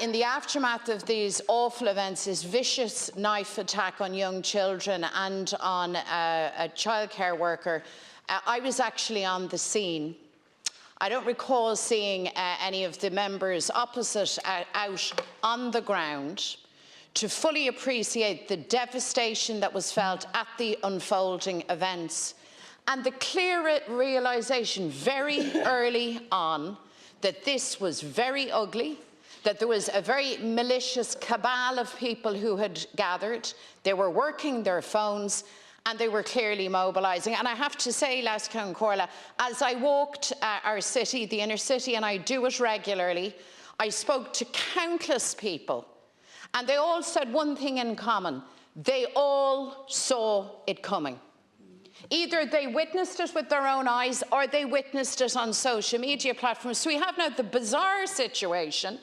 In the aftermath of these awful events, this vicious knife attack on young children and on a childcare worker, I was actually on the scene. I don't recall seeing any of the members opposite out on the ground to fully appreciate the devastation that was felt at the unfolding events and the clear realisation very early on that this was very ugly, that there was a very malicious cabal of people who had gathered. They were working their phones and they were clearly mobilising. And I have to say, Lasca and Corla, as I walked our city, the inner city, and I do it regularly, I spoke to countless people and they all said one thing in common. They all saw it coming. Either they witnessed it with their own eyes or they witnessed it on social media platforms. So we have now the bizarre situation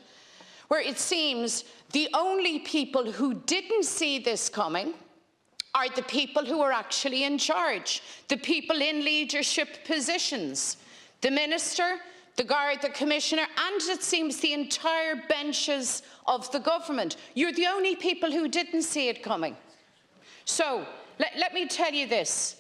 where it seems the only people who didn't see this coming are the people who are actually in charge, the people in leadership positions, the Minister, the Garda Commissioner, and it seems the entire benches of the government. You're the only people who didn't see it coming. So let me tell you this.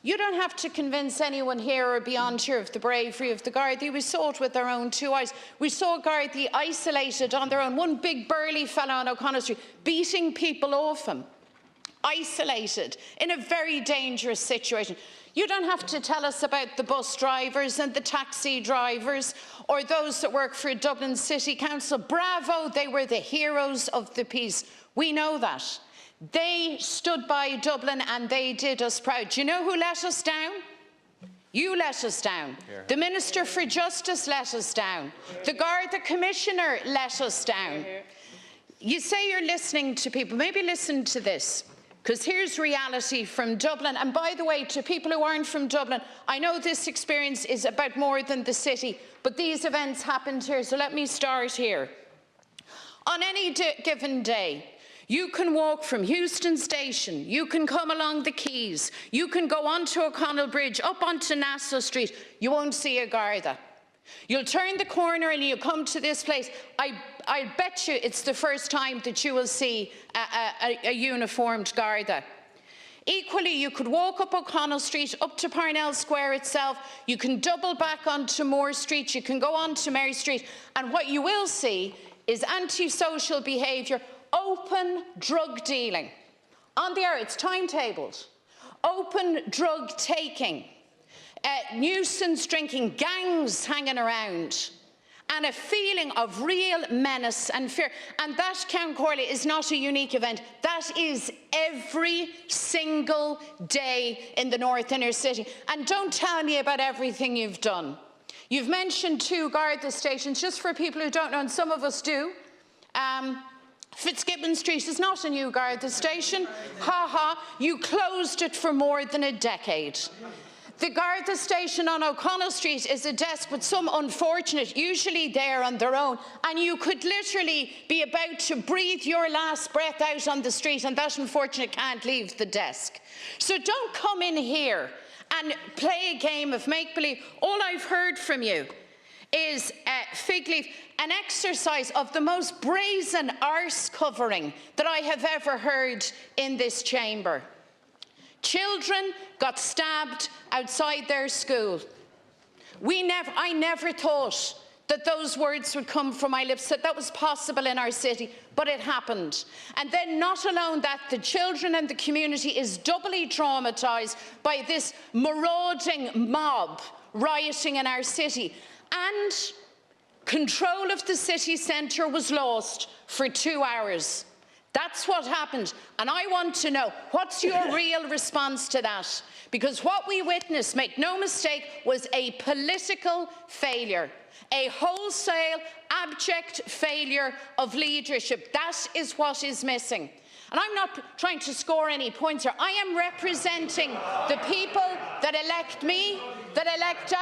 You don't have to convince anyone here or beyond here of the bravery of the Gardaí. We saw it with our own two eyes. We saw Gardaí isolated on their own. One big burly fellow on O'Connell Street beating people off him. Isolated in a very dangerous situation. You don't have to tell us about the bus drivers and the taxi drivers or those that work for Dublin City Council. Bravo, they were the heroes of the peace. We know that. They stood by Dublin and they did us proud. Do you know who let us down? You let us down. Here. The Minister for Justice let us down. The Garda Commissioner let us down. You say you're listening to people. Maybe listen to this, because here's reality from Dublin. And by the way, to people who aren't from Dublin, I know this experience is about more than the city, but these events happened here, so let me start here. On any given day, you can walk from Euston Station, you can come along the quays, you can go onto O'Connell Bridge, up onto Nassau Street, you won't see a Garda. You'll turn the corner and you come to this place. I bet you it's the first time that you will see a uniformed Garda. Equally, you could walk up O'Connell Street, up to Parnell Square itself, you can double back onto Moore Street, you can go on to Mary Street, and what you will see is antisocial behaviour, open drug dealing. On the air, it's timetabled. Open drug taking. Nuisance drinking, gangs hanging around, and a feeling of real menace and fear. And that, Count Corley, is not a unique event. That is every single day in the North Inner City. And don't tell me about everything you've done. You've mentioned 2 Garda stations, just for people who don't know, and some of us do. Fitzgibbon Street is not a new Garda station. Ha ha, you closed it for more than a decade. The Garda station on O'Connell Street is a desk with some unfortunate, usually there on their own, and you could literally be about to breathe your last breath out on the street and that unfortunate can't leave the desk. So don't come in here and play a game of make-believe. All I've heard from you is fig leaf, an exercise of the most brazen arse covering that I have ever heard in this chamber. Children got stabbed outside their school. I never thought that those words would come from my lips, that was possible in our city, but it happened. And then not alone that, the children and the community is doubly traumatised by this marauding mob rioting in our city. And control of the city centre was lost for 2 hours. That's what happened, and I want to know, what's your real response to that? Because what we witnessed, make no mistake, was a political failure, a wholesale, abject failure of leadership. That is what is missing. And I'm not trying to score any points here. I am representing the people that elect me, that elect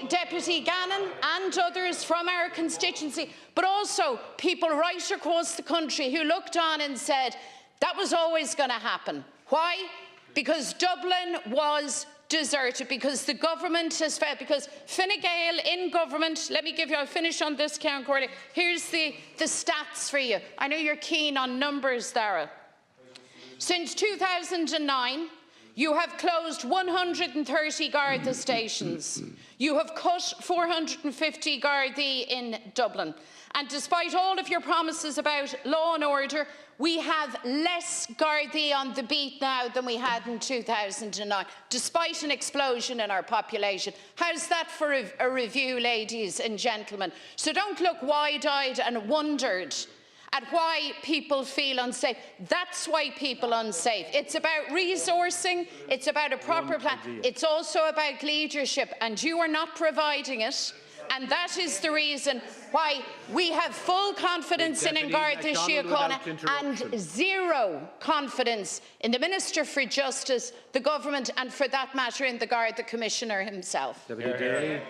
Deputy Gannon and others from our constituency, but also people right across the country who looked on and said, that was always going to happen. Why? Because Dublin was deserted because the government has failed, because Fine Gael in government, let me give you, I'll finish on this, Count Corley. Here's the stats for you. I know you're keen on numbers, Darrell. Since 2009, you have closed 130 Garda stations. You have cut 450 Gardaí in Dublin. And despite all of your promises about law and order, we have less Gardaí on the beat now than we had in 2009, despite an explosion in our population. How's that for a review, ladies and gentlemen? So don't look wide-eyed and wondered at why people feel unsafe. That's why people are unsafe. It's about resourcing, it's about a proper plan, it's also about leadership, and you are not providing it. And that is the reason why we have full confidence in Garda Síochána and zero confidence in the Minister for Justice, the government, and for that matter in the Garda Commissioner himself. Deputy Daly.